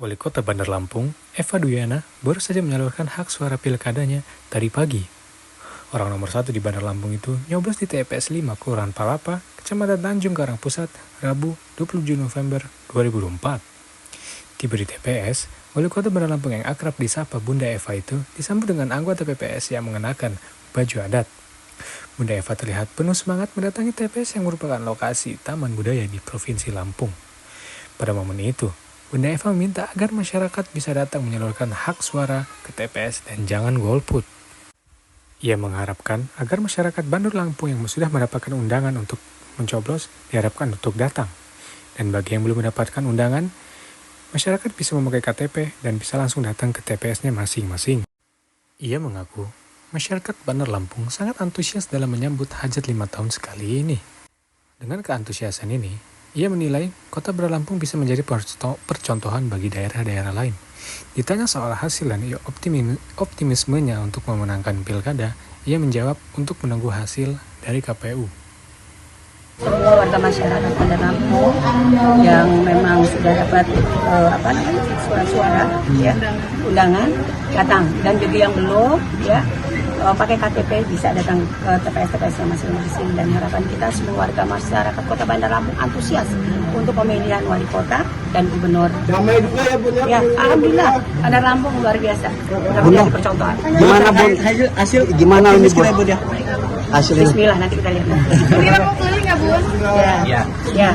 Wali Kota Bandar Lampung, Eva Duyana, baru saja menyalurkan hak suara pilkadanya tadi pagi. Orang nomor 1 di Bandar Lampung itu nyoblos di TPS 5 Kelurahan Palapa, Kecamatan Tanjung Karang Pusat, Rabu 27 November 2024. Tiba di TPS, Wali Kota Bandar Lampung yang akrab disapa Bunda Eva itu disambut dengan anggota PPS yang mengenakan baju adat. Bunda Eva terlihat penuh semangat mendatangi TPS yang merupakan lokasi taman budaya di Provinsi Lampung. Pada momen itu, Bunda Eva meminta agar masyarakat bisa datang menyalurkan hak suara ke TPS dan jangan golput. Ia mengharapkan agar masyarakat Bandar Lampung yang sudah mendapatkan undangan untuk mencoblos diharapkan untuk datang. Dan bagi yang belum mendapatkan undangan, masyarakat bisa memakai KTP dan bisa langsung datang ke TPS-nya masing-masing. Ia mengaku masyarakat Bandar Lampung sangat antusias dalam menyambut hajat 5 tahun sekali ini. Dengan keantusiasan ini, ia menilai Kota Bandar Lampung bisa menjadi percontohan bagi daerah-daerah lain. Ditanya soal hasil dan optimismenya untuk memenangkan pilkada, ia menjawab untuk menunggu hasil dari KPU. Semua warga masyarakat Bandar Lampung yang memang sudah dapat suara-suara undangan datang, dan bagi yang belum pakai KTP bisa datang ke TPS-TPS masing-masing, dan harapan kita semua warga masyarakat Kota Bandar Lampung antusias untuk pemilihan wali kota dan gubernur. Damai juga ya Bun ya? Ya, alhamdulillah Bandar Lampung luar biasa. Sudah menjadi percontohan. Gimana Bun? Hasil gimana ini Bun? Hasilnya? Bismillah, nanti kita lihat. Ini mau keliling ya Bun? Ya.